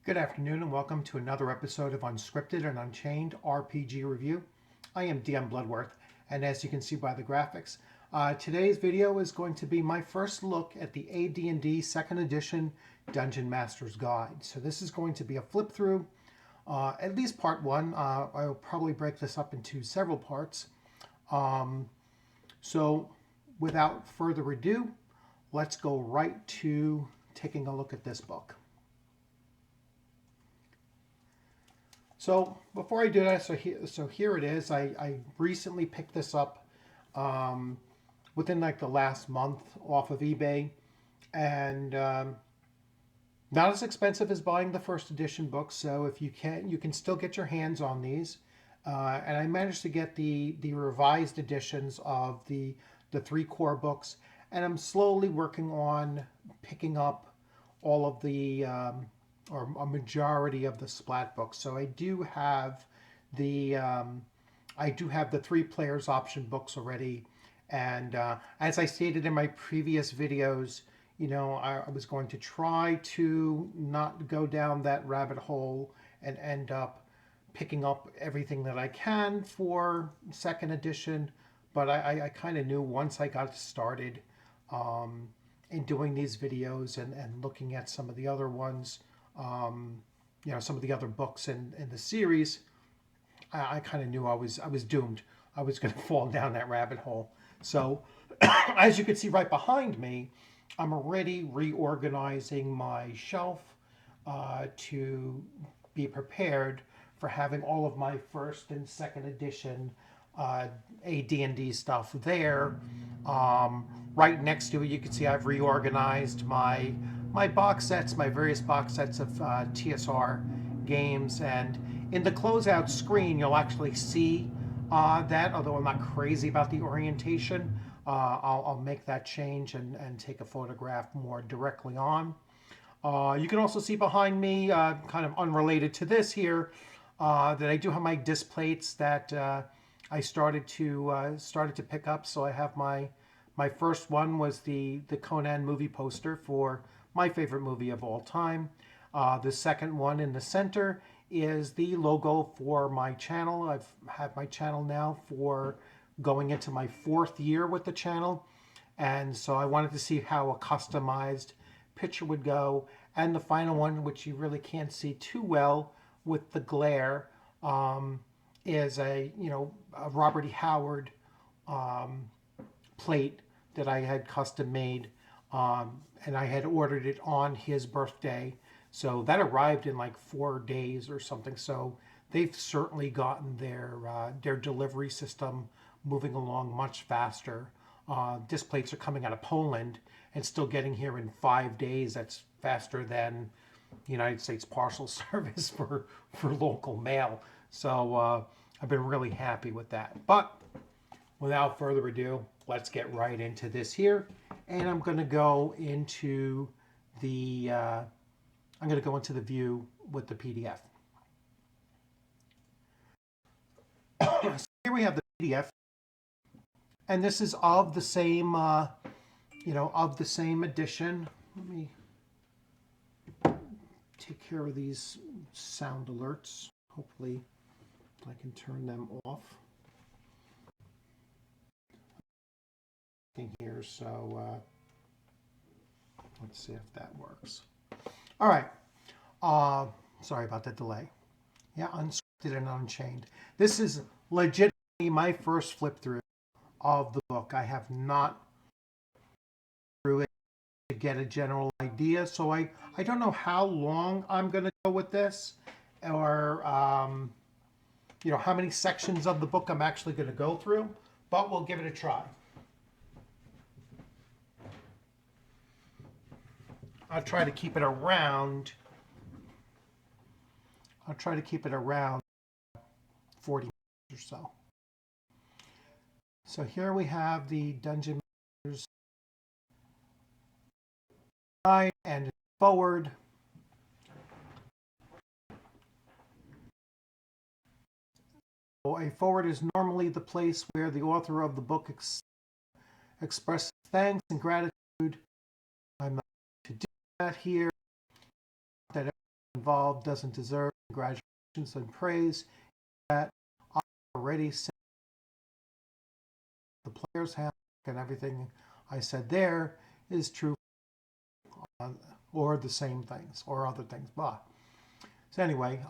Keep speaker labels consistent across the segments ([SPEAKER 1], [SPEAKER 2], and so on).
[SPEAKER 1] Good afternoon and welcome to another episode of Unscripted and Unchained RPG Review. I am DM Bluddworth, and as you can see by the graphics, today's video is going to be my first look at the AD&D 2nd Edition Dungeon Master's Guide. So this is going to be a flip through, at least part one. I will probably break this up into several parts. So without further ado, let's go right to taking a look at this book. So before I do that, so here it is. I recently picked this up within like the last month off of eBay, and not as expensive as buying the first edition books. So if you can still get your hands on these. And I managed to get the revised editions of the 3 core books, and I'm slowly working on picking up all of the or a majority of the splat books. So I do have the 3 players option books already, and as I stated in my previous videos, you know, I was going to try to not go down that rabbit hole and end up picking up everything that I can for 2nd edition, but I kind of knew once I got started in doing these videos and looking at some of the other ones, you know, some of the other books in the series, I kind of knew I was doomed. I was going to fall down that rabbit hole. So as you can see right behind me, I'm already reorganizing my shelf to be prepared for having all of my 1st and 2nd edition AD&D stuff there. Right next to it, you can see I've reorganized my box sets, my various box sets of TSR games, and in the closeout screen you'll actually see that, although I'm not crazy about the orientation. I'll make that change and take a photograph more directly on. You can also see behind me, kind of unrelated to this here, that I do have my disc plates that I started to pick up. So I have my first one was the Conan movie poster for my favorite movie of all time. The second one in the center is the logo for my channel. I've had my channel now for going into my 4th year with the channel, and so I wanted to see how a customized picture would go. And the final one, which you really can't see too well with the glare, is a Robert E. Howard plate that I had custom made, and I had ordered it on his birthday. So that arrived in like 4 days or something. So they've certainly gotten their delivery system moving along much faster. Disc plates are coming out of Poland and still getting here in 5 days. That's faster than United States Parcel Service for local mail. So I've been really happy with that. But without further ado, let's get right into this here. And I'm going to go into the view with the PDF. So here we have the PDF, and this is of the same edition. Let me take care of these sound alerts. Hopefully I can turn them off in here. So let's see if that works. All right. Sorry about that delay. Yeah, Unscripted and Unchained. This is legitimately my first flip through of the book. I have not through it to get a general idea, so I don't know how long I'm going to go with this, or how many sections of the book I'm actually going to go through, but we'll give it a try. I'll try to keep it around 40 minutes or so. So here we have the Dungeon Master's Guide and forward. So a forward is normally the place where the author of the book expresses thanks and gratitude. I'm not going to do that here. That involved doesn't deserve congratulations and praise that I already said. The player's handbook and everything I said there is true, or the same things, or other things. Blah. So anyway,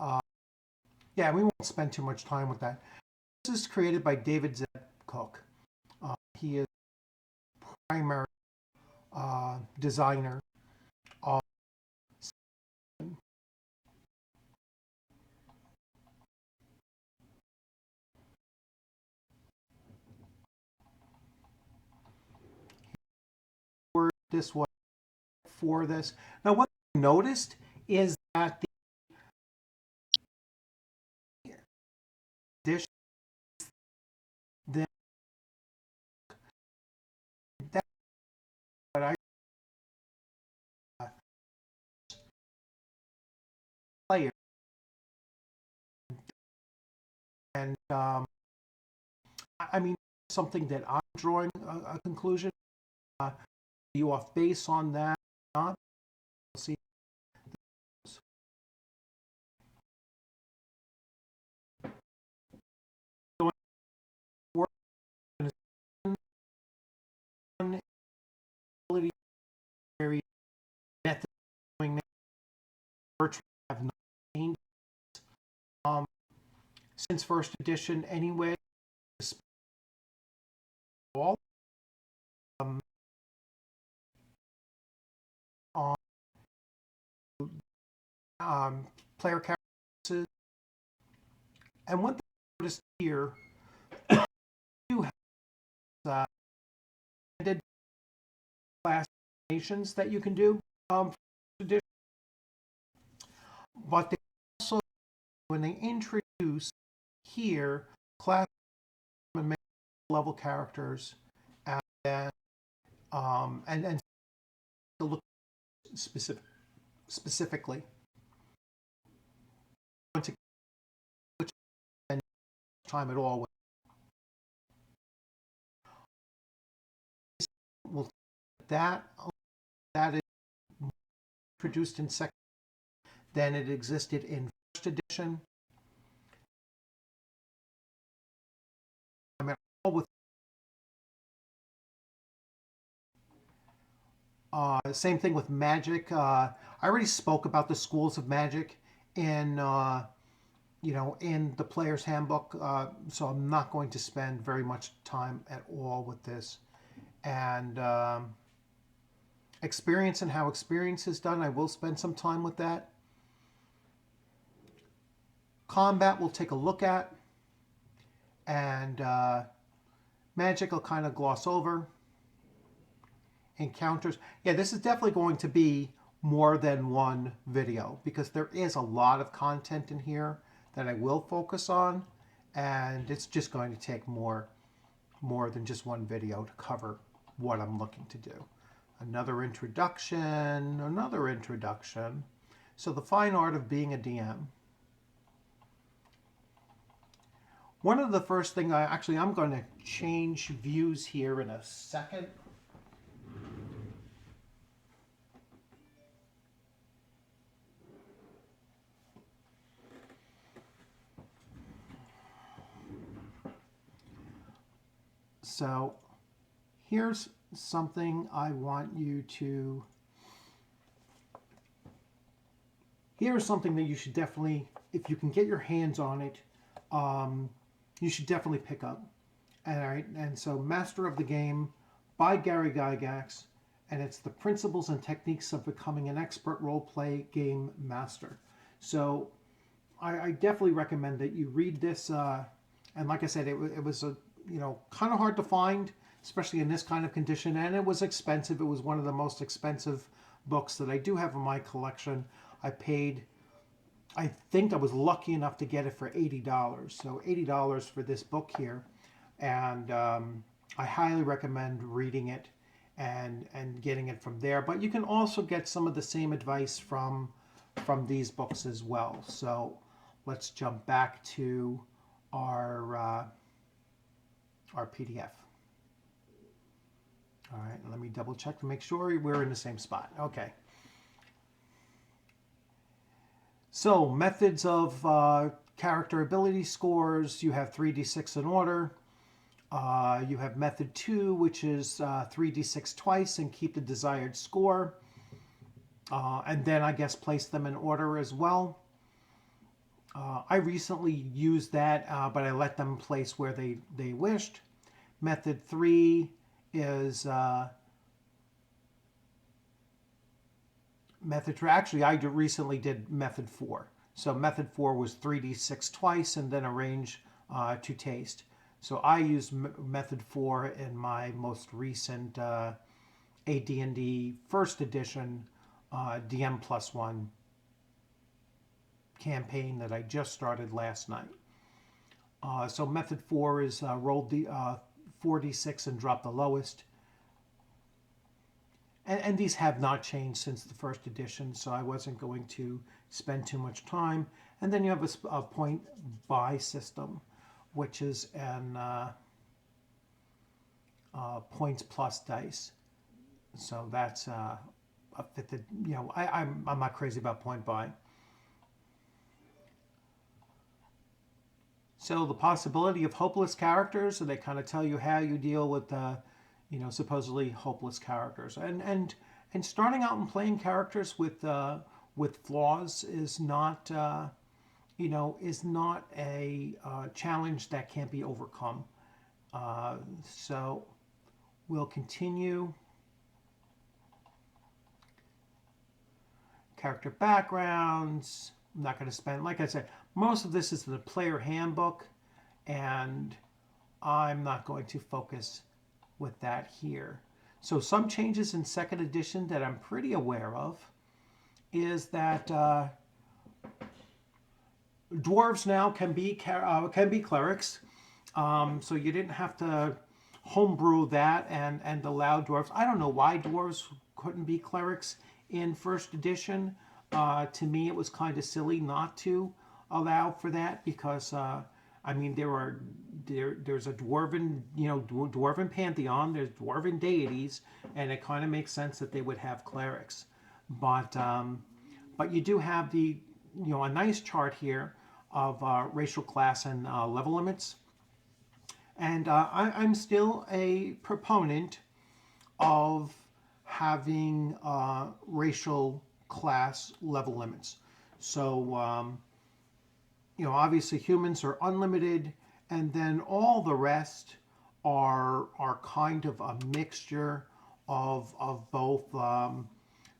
[SPEAKER 1] yeah, we won't spend too much time with that. This is created by David Z. Cook. He is primary designer of this way for this. Now, what I noticed is that the dish then that I player and I mean something that I'm drawing a conclusion. You off base on that? Not. We'll see. Very method doing virtually have not changed since first edition anyway. All on player characters, and what I noticed here, you have classifications that you can do but they also, when they introduce here class and level characters, and then and to look specifically to which time at all. We'll that is introduced in second than it existed in first edition. I mean, all with same thing with magic. I already spoke about the schools of magic in in the player's handbook, so I'm not going to spend very much time at all with this. And experience and how experience is done, I will spend some time with that. Combat we'll take a look at, and magic I'll kind of gloss over. Encounters, yeah, this is definitely going to be more than one video because there is a lot of content in here that I will focus on, and it's just going to take more than just one video to cover what I'm looking to do. Another introduction. So the fine art of being a DM. One of the first things I'm going to change views here in a second. So here's something I want you to, here's something that you should definitely, if you can get your hands on it, you should definitely pick up. All right, and so Master of the Game by Gary Gygax, and it's the principles and techniques of becoming an expert role-play game master. So I definitely recommend that you read this, and like I said, it was a kind of hard to find, especially in this kind of condition, and it was expensive. It was one of the most expensive books that I do have in my collection. I think I was lucky enough to get it for $80. So $80 for this book here, and I highly recommend reading it and getting it from there. But you can also get some of the same advice from these books as well. So let's jump back to our PDF. All right, let me double check to make sure we're in the same spot. Okay. So, methods of character ability scores, you have 3d6 in order. You have method 2, which is 3d6 twice and keep the desired score. And then I guess place them in order as well. I recently used that, but I let them place where they wished. Method 3 is method 3. Actually, I recently did method 4. So method 4 was 3d6 twice and then arrange to taste. So I used method 4 in my most recent AD&D first edition DM plus 1 campaign that I just started last night. So method 4 is roll 4d6 and drop the lowest. And these have not changed since the first edition, so I wasn't going to spend too much time. And then you have a point buy system, which is an points plus dice. So that's a fifth. I'm not crazy about point buy. So the possibility of hopeless characters, so they kind of tell you how you deal with supposedly hopeless characters, and starting out and playing characters with flaws is not is not a challenge that can't be overcome. So we'll continue. Character backgrounds. I'm not going to spend, like I said, most of this is the player handbook, and I'm not going to focus with that here. So some changes in second edition that I'm pretty aware of is that dwarves now can be clerics. So you didn't have to homebrew that and allow dwarves. I don't know why dwarves couldn't be clerics in first edition. To me, it was kind of silly not to allow for that because there's a dwarven dwarven pantheon, there's dwarven deities, and it kind of makes sense that they would have clerics. But you do have a nice chart here of racial class and level limits. And I'm still a proponent of having racial class level limits. So, obviously humans are unlimited, and then all the rest are kind of a mixture of both.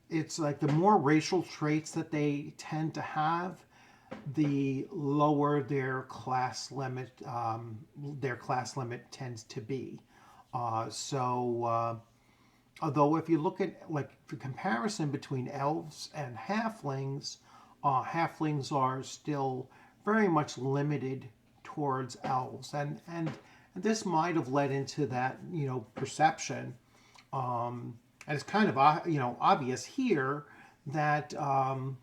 [SPEAKER 1] It's like the more racial traits that they tend to have, the lower their class limit tends to be. Although if you look at like the comparison between elves and halflings, halflings are still very much limited towards elves, and this might have led into that perception. And it's kind of obvious here that elves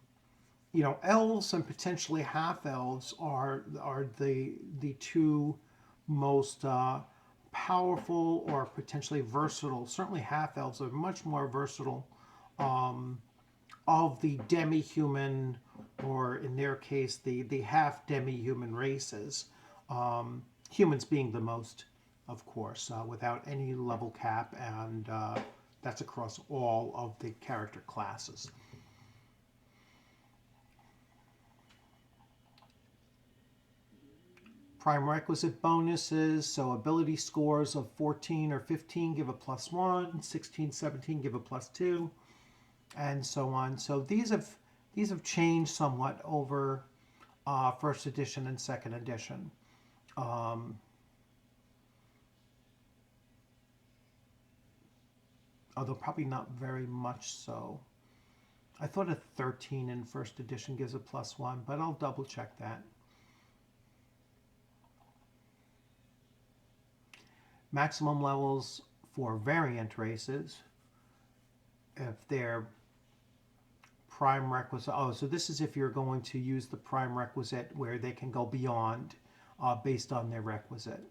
[SPEAKER 1] and potentially half elves are the two most powerful or potentially versatile. Certainly, half elves are much more versatile of the demi-human, or in their case, the half demi-human races. Humans being the most, of course, without any level cap, and that's across all of the character classes. Prime requisite bonuses, so ability scores of 14 or 15 give a +1, 16, 17 give a +2, and so on. So these have changed somewhat over first edition and second edition. Although probably not very much so. I thought a 13 in first edition gives a +1, but I'll double check that. Maximum levels for variant races, if they're prime requisite. Oh, so this is if you're going to use the prime requisite where they can go beyond based on their requisite.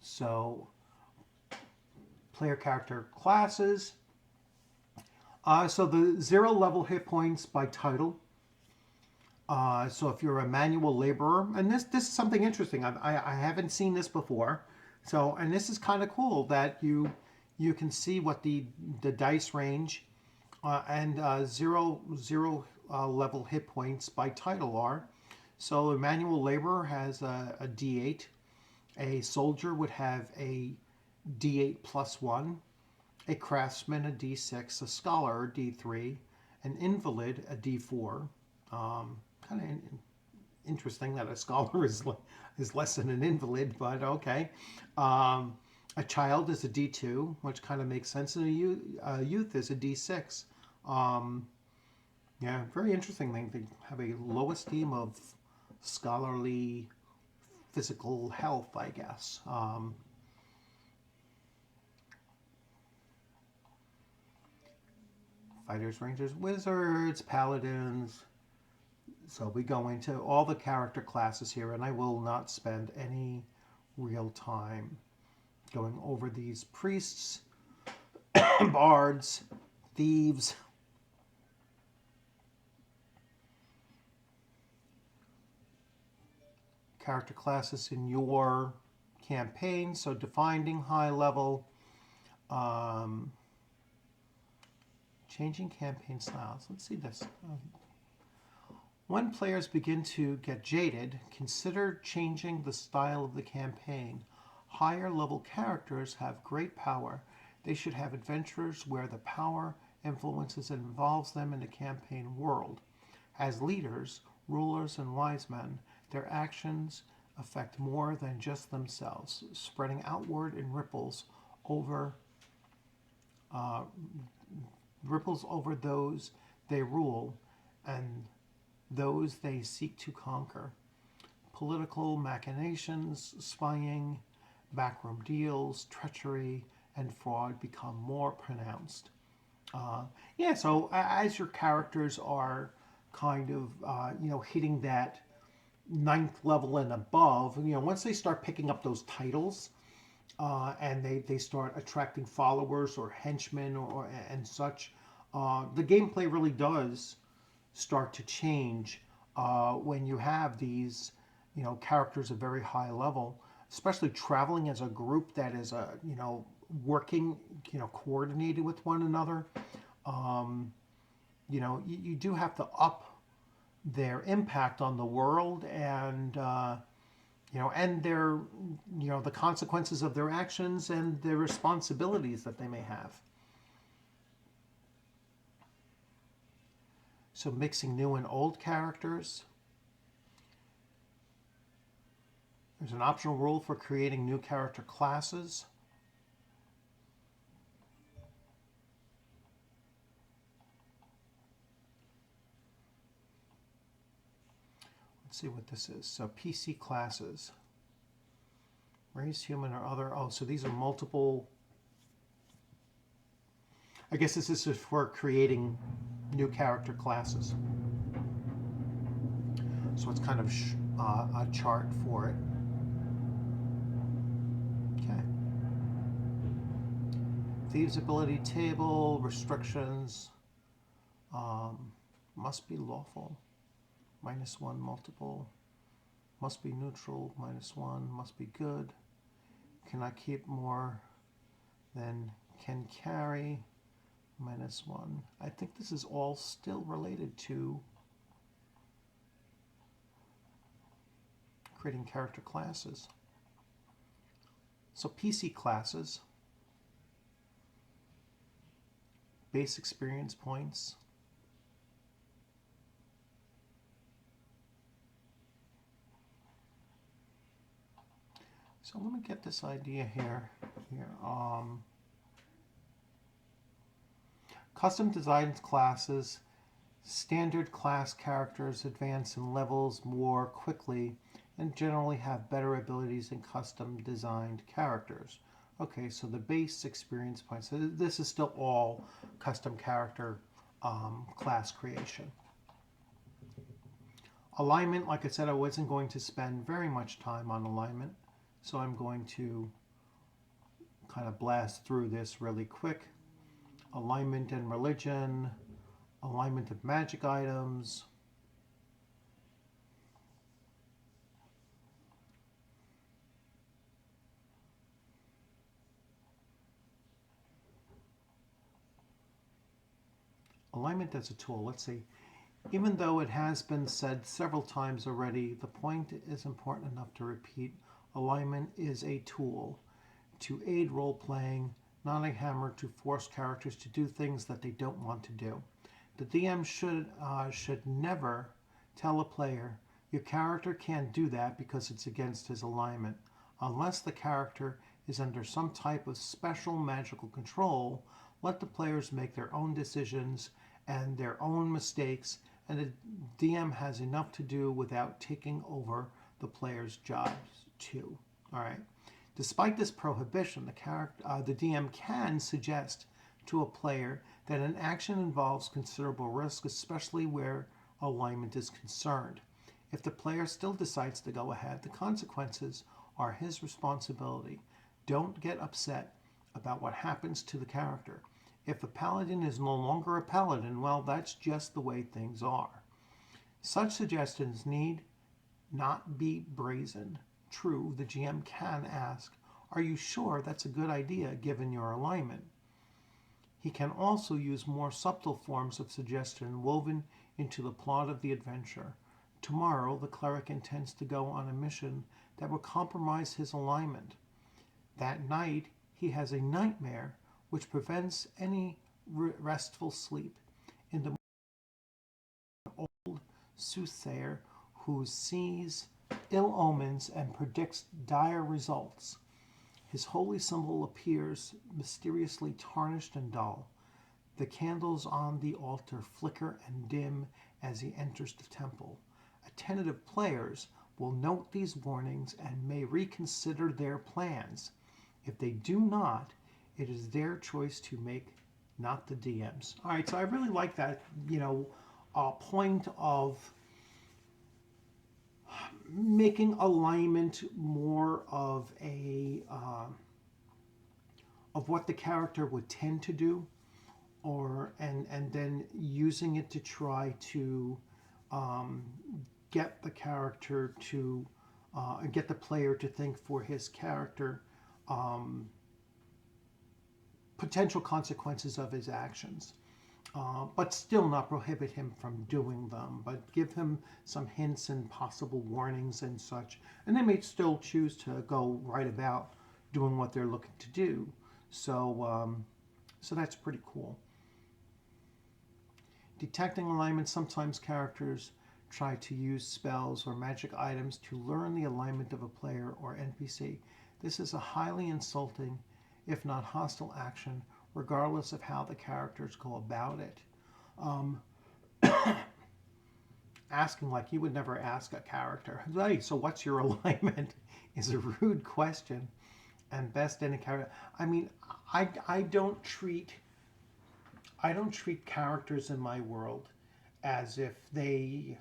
[SPEAKER 1] So player character classes. So the 0 level hit points by title. So if you're a manual laborer, and this is something interesting. I haven't seen this before. So, and this is kind of cool that you can see what the dice range and zero level hit points by title are. So a manual laborer has a D8. A soldier would have a D8 plus 1. A craftsman a D6. A scholar a D3. An invalid a D4. Kind of interesting that a scholar is less than an invalid, but okay. A child is a D2, which kind of makes sense, and a youth is a D6. Yeah, very interesting. They have a low esteem of scholarly physical health, I guess. Fighters, rangers, wizards, paladins. So we go into all the character classes here, and I will not spend any real time going over these priests, bards, thieves, character classes in your campaign. So defining high level, changing campaign styles. Let's see this. When players begin to get jaded, consider changing the style of the campaign. Higher level characters have great power. They should have adventures where the power influences and involves them in the campaign world. As leaders, rulers, and wise men, their actions affect more than just themselves, spreading outward in ripples over those they rule and those they seek to conquer. Political machinations, spying, backroom deals, treachery, and fraud become more pronounced. Yeah, so as your characters are kind of, hitting that ninth level and above, once they start picking up those titles, and they start attracting followers or henchmen and such, the gameplay really does start to change when you have these, characters at very high level, especially traveling as a group that is, working, coordinated with one another. You do have to up their impact on the world and, and their, the consequences of their actions and the responsibilities that they may have. So mixing new and old characters. There's an optional rule for creating new character classes. Let's see what this is. So PC classes. Race, human, or other. Oh, so these are multiple. I guess this is for creating new character classes. So it's kind of a chart for it. Okay. Thieves' ability table, restrictions. Must be lawful. -1 multiple. Must be neutral. -1. Must be good. Cannot keep more than can carry. -1. I think this is all still related to creating character classes. So PC classes, base experience points. So let me get this idea here. Custom designed classes, standard class characters advance in levels more quickly and generally have better abilities than custom designed characters. Okay, so the base experience points. So this is still all custom character class creation. Alignment, like I said, I wasn't going to spend very much time on alignment, so I'm going to kind of blast through this really quick. Alignment and religion, alignment of magic items. Alignment as a tool. Let's see. Even though it has been said several times already, the point is important enough to repeat. Alignment is a tool to aid role playing, not a hammer to force characters to do things that they don't want to do. The DM should never tell a player, your character can't do that because it's against his alignment, unless the character is under some type of special magical control. Let the players make their own decisions and their own mistakes, and the DM has enough to do without taking over the player's jobs too. All right. Despite this prohibition, the DM can suggest to a player that an action involves considerable risk, especially where alignment is concerned. If the player still decides to go ahead, the consequences are his responsibility. Don't get upset about what happens to the character. If a paladin is no longer a paladin, well, that's just the way things are. Such suggestions need not be brazen. True, the GM can ask, are you sure that's a good idea given your alignment? He can also use more subtle forms of suggestion woven into the plot of the adventure. Tomorrow, the cleric intends to go on a mission that will compromise his alignment. That night, he has a nightmare which prevents any restful sleep. In the old soothsayer who sees ill omens and predicts dire results. His holy symbol appears mysteriously tarnished and dull. The candles on the altar flicker and dim as he enters the temple. Attentive players will note these warnings and may reconsider their plans. If they do not, it is their choice to make, not the DM's. All right, so I really like that, point of making alignment more of a of what the character would tend to do, and then using it to try to get the character to get the player to think for his character potential consequences of his actions. But still not prohibit him from doing them, but give him some hints and possible warnings and such. And they may still choose to go right about doing what they're looking to do. So that's pretty cool. Detecting alignment. Sometimes characters try to use spells or magic items to learn the alignment of a player or NPC. This is a highly insulting, if not hostile action, regardless of how the characters go about it. Asking like you would never ask a character, hey, so what's your alignment, is a rude question, and best in a character. I mean, I don't treat characters in my world as if they,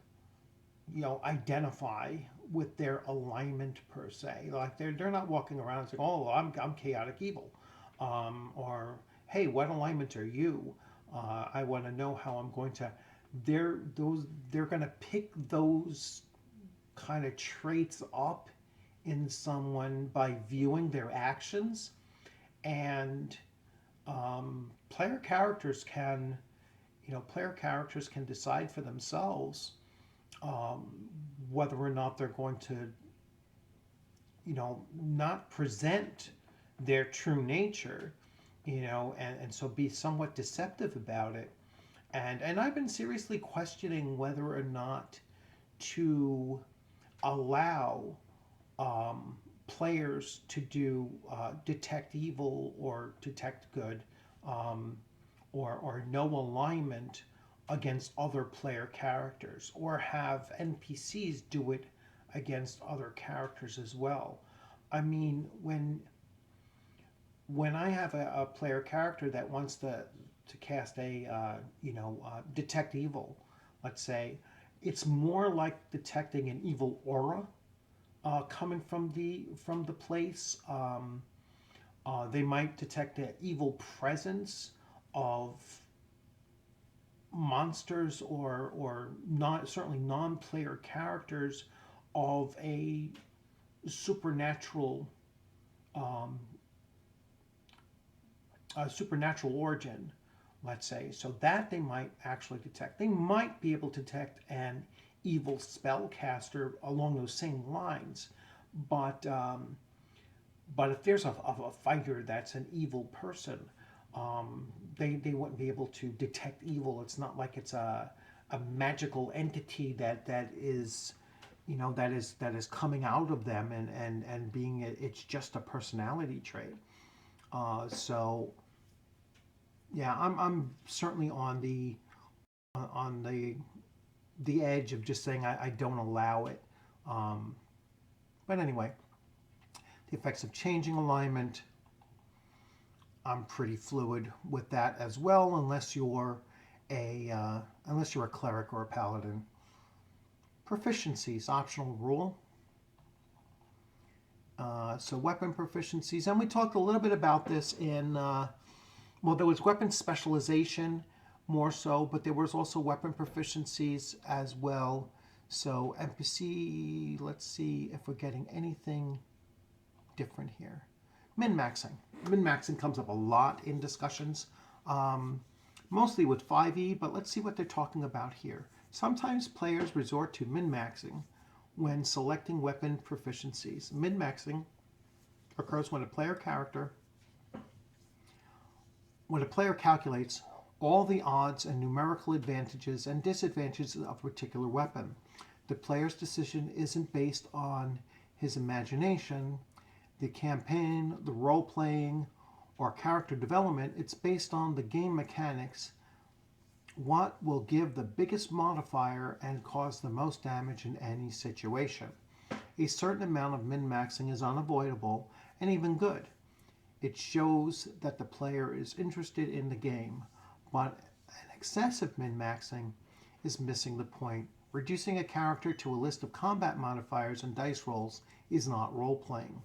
[SPEAKER 1] identify with their alignment per se. Like they're not walking around saying, oh, I'm chaotic evil, or hey, what alignment are you? I want to know how I'm going to. They're going to pick those kind of traits up in someone by viewing their actions, and player characters can decide for themselves whether or not they're going to, not present their true nature, and so be somewhat deceptive about it. And I've been seriously questioning whether or not to allow players to do detect evil or detect good, or no alignment against other player characters, or have NPCs do it against other characters as well. I mean, when I have a player character that wants to cast a detect evil, let's say, it's more like detecting an evil aura coming from the place, They might detect an evil presence of monsters or not certainly non-player characters of supernatural um, a supernatural origin, let's say. So that they might actually detect. They might be able to detect an evil spellcaster along those same lines, but if there's a fighter that's an evil person, um, they wouldn't be able to detect evil. It's not like it's a magical entity that is that is coming out of them and being it's just a personality trait. So yeah, I'm certainly on the edge of just saying I don't allow it. Um, but anyway, the effects of changing alignment, I'm pretty fluid with that as well, unless you're a cleric or a paladin. Proficiencies, optional rule. So weapon proficiencies, and we talked a little bit about this in well, there was weapon specialization more so, but there was also weapon proficiencies as well. So NPC, let's see if we're getting anything different here. Min-maxing. Min-maxing comes up a lot in discussions, um, mostly with 5e, but let's see what they're talking about here. Sometimes players resort to min-maxing when selecting weapon proficiencies. Min-maxing occurs when a player calculates all the odds and numerical advantages and disadvantages of a particular weapon. The player's decision isn't based on his imagination, the campaign, the role playing, or character development. It's based on the game mechanics, what will give the biggest modifier and cause the most damage in any situation. A certain amount of min-maxing is unavoidable and even good. It shows that the player is interested in the game, but an excessive min-maxing is missing the point. Reducing a character to a list of combat modifiers and dice rolls is not role-playing.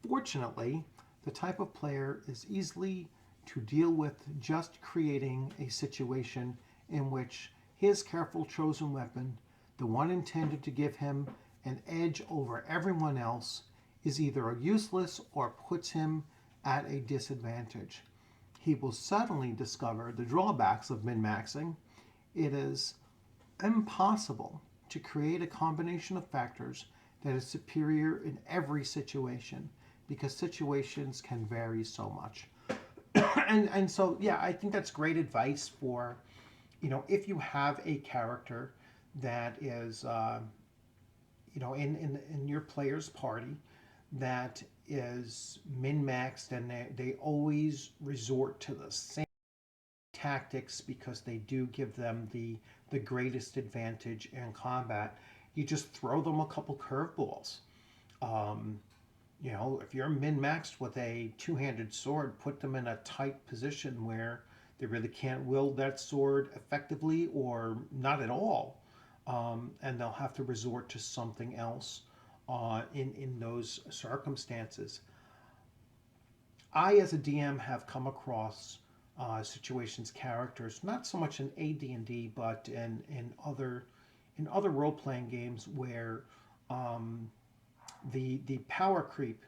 [SPEAKER 1] Fortunately, the type of player is easily to deal with, just creating a situation in which his careful chosen weapon, the one intended to give him an edge over everyone else, is either useless or puts him at a disadvantage. He will suddenly discover the drawbacks of min-maxing. It is impossible to create a combination of factors that is superior in every situation, because situations can vary so much. and so yeah, I think that's great advice for if you have a character that is in your player's party that is min-maxed, and they always resort to the same tactics because they do give them the greatest advantage in combat. You just throw them a couple curveballs. Um, if you're min-maxed with a two-handed sword, put them in a tight position where they really can't wield that sword effectively or not at all, and they'll have to resort to something else in those circumstances. I, as a DM, have come across situations, characters, not so much in AD&D, but in other role playing games where um, the power creep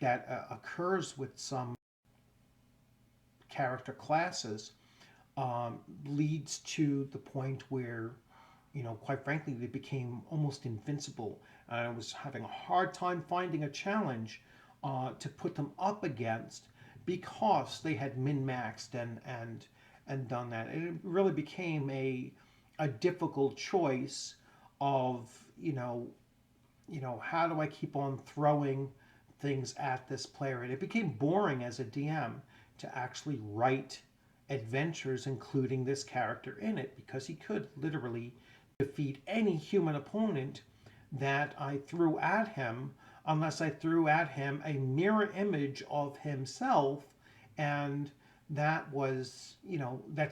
[SPEAKER 1] that occurs with some character classes leads to the point where, quite frankly, they became almost invincible. And I was having a hard time finding a challenge to put them up against because they had min-maxed and done that. And it really became a difficult choice of, how do I keep on throwing things at this player? And it became boring as a DM to actually write adventures including this character in it, because he could literally defeat any human opponent that I threw at him, unless I threw at him a mirror image of himself, and that's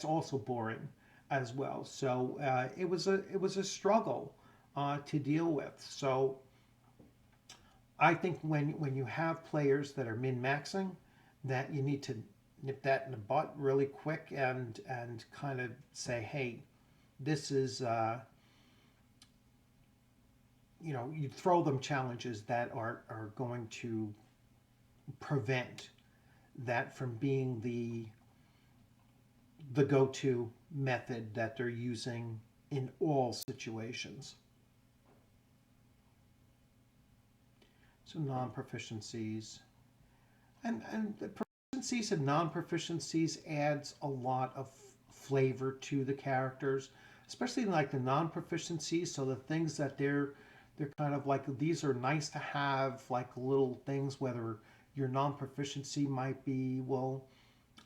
[SPEAKER 1] also boring as well. So it was a struggle to deal with. So I think when you have players that are min-maxing, that you need to nip that in the butt really quick and kind of say, hey, this is you throw them challenges that are going to prevent that from being the go-to method that they're using in all situations. So non-proficiencies. And the proficiencies and non-proficiencies adds a lot of flavor to the characters, especially like the non-proficiencies. So the things that they're kind of like, these are nice to have, like little things, whether your non-proficiency might be, well,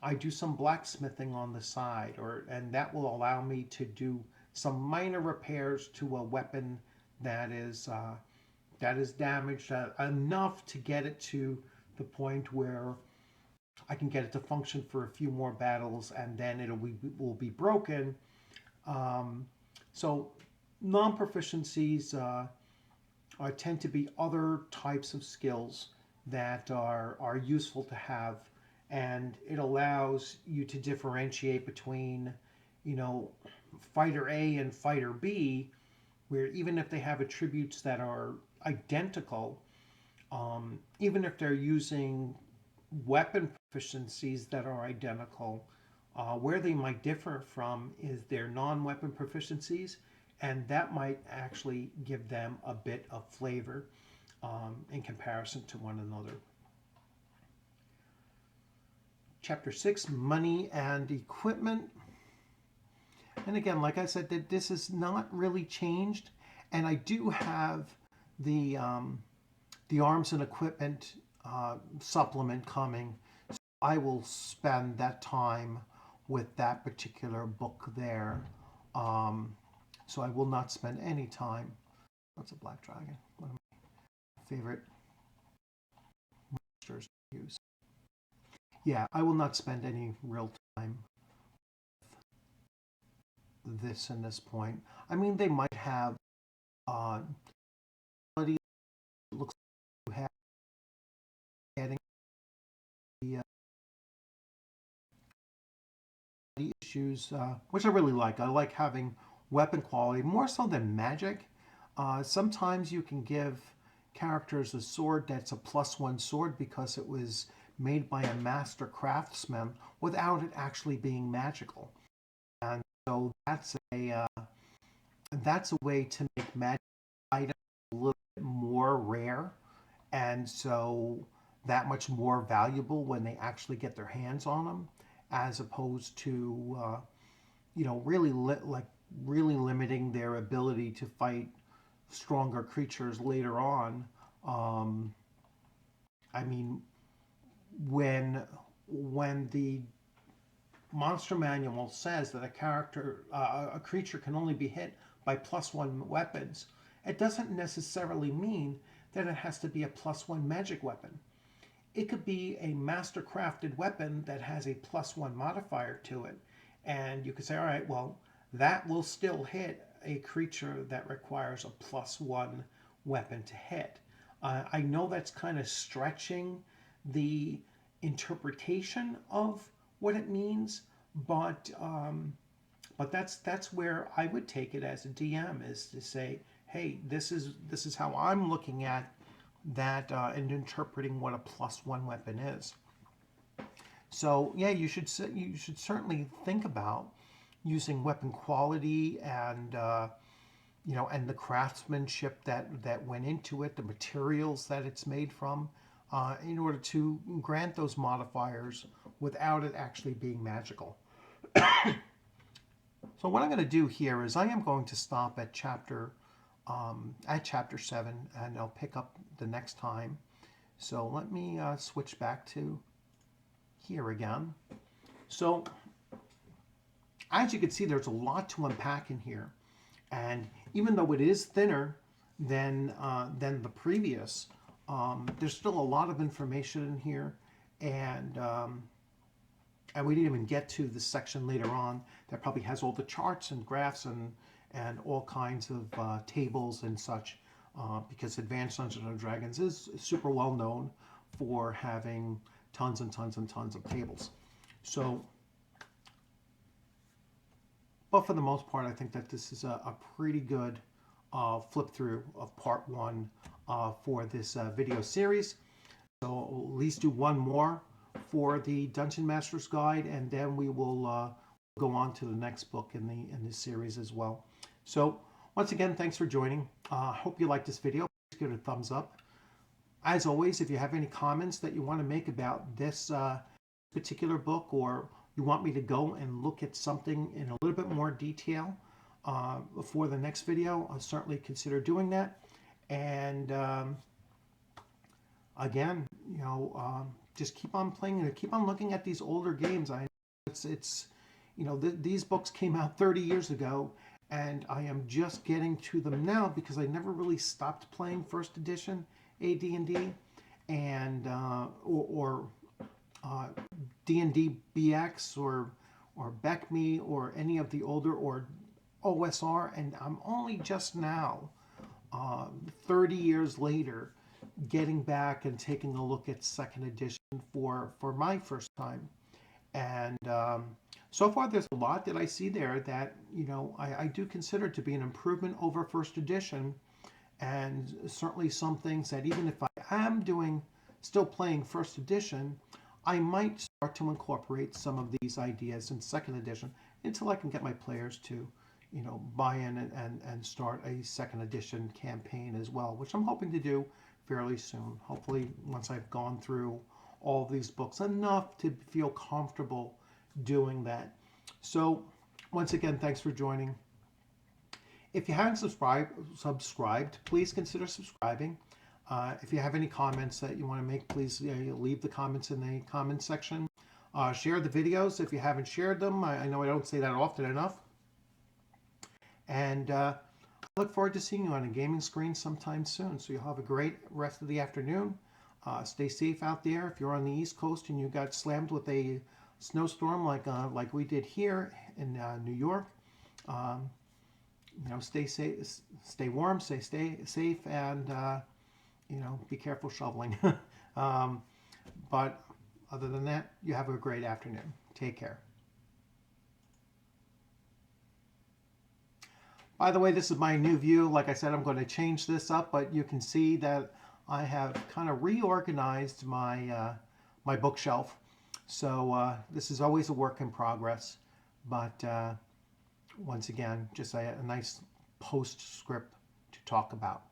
[SPEAKER 1] I do some blacksmithing on the side, and that will allow me to do some minor repairs to a weapon that is damaged enough to get it to the point where I can get it to function for a few more battles, and then will be broken. So non-proficiencies tend to be other types of skills that are useful to have, and it allows you to differentiate between, fighter A and fighter B, where even if they have attributes that are identical, even if they're using weapon proficiencies that are identical, where they might differ from is their non-weapon proficiencies, and that might actually give them a bit of flavor in comparison to one another. Chapter 6, Money and Equipment. And again, like I said, that this is not really changed, and I do have the arms and equipment supplement coming. So I will spend that time with that particular book there. So I will not spend any time. What's a black dragon? One of my favorite monsters to use. Yeah, I will not spend any real time with this in this point. I mean, they might have quality. It looks like you have adding the issues, which I really like. I like having weapon quality more so than magic. Sometimes you can give characters a sword that's a +1 sword because it was made by a master craftsman without it actually being magical. And so that's a way to make magic items a little bit more rare, and so that much more valuable when they actually get their hands on them, as opposed to really limiting their ability to fight stronger creatures later on. I mean, when the monster manual says that a creature can only be hit by +1 weapons, it doesn't necessarily mean that it has to be a +1 magic weapon. It could be a master crafted weapon that has a +1 modifier to it, and you could say, all right, well, that will still hit a creature that requires a +1 weapon to hit. I know that's kind of stretching the interpretation of what it means, but that's where I would take it as a DM, is to say, hey, this is how I'm looking at that and interpreting what a +1 weapon is. So yeah, you should certainly think about using weapon quality and and the craftsmanship that went into it, the materials that it's made from, in order to grant those modifiers without it actually being magical. So what I'm going to do here is I am going to stop at chapter 7, and I'll pick up the next time. So let me switch back to here again. So as you can see, there's a lot to unpack in here, and even though it is thinner than the previous, there's still a lot of information in here, and we didn't even get to the section later on that probably has all the charts and graphs and all kinds of tables and such. because Advanced Dungeons and Dragons is super well known for having tons and tons and tons of tables. So, but for the most part, I think that this is a pretty good flip through of part one for this video series. So I'll at least do one more for the Dungeon Master's Guide, and then we will go on to the next book in this series as well. So once again, thanks for joining. Hope you liked this video. Please give it a thumbs up. As always, if you have any comments that you want to make about this particular book, or you want me to go and look at something in a little bit more detail for the next video, I'll certainly consider doing that. And again, you know, just keep on playing and keep on looking at these older games. It's you know, these books came out 30 years ago, and I am just getting to them now because I never really stopped playing first edition AD&D or D&D BX or BECME or any of the older, or OSR, and I'm only just now, 30 years later, getting back and taking a look at second edition for my first time. And so far there's a lot that I see there that, you know, I do consider to be an improvement over first edition, and certainly some things that even if I am still playing first edition, I might start to incorporate some of these ideas in second edition until I can get my players to, you know, buy in and start a second edition campaign as well, which I'm hoping to do fairly soon. Hopefully once I've gone through all of these books enough to feel comfortable doing that. So once again, thanks for joining. If you haven't subscribed, please consider subscribing. If you have any comments that you want to make, please leave the comments in the comment section. Share the videos if you haven't shared them. I know I don't say that often enough. And I look forward to seeing you on a gaming screen sometime soon. So you'll have a great rest of the afternoon. Stay safe out there. If you're on the East Coast and you got slammed with a snowstorm like we did here in New York, you know, stay safe, stay warm, stay safe, and you know, be careful shoveling. But other than that, you have a great afternoon. Take care. By the way, this is my new view. Like I said, I'm going to change this up, but you can see that I have kind of reorganized my my bookshelf. So this is always a work in progress, but once again, just a nice postscript to talk about.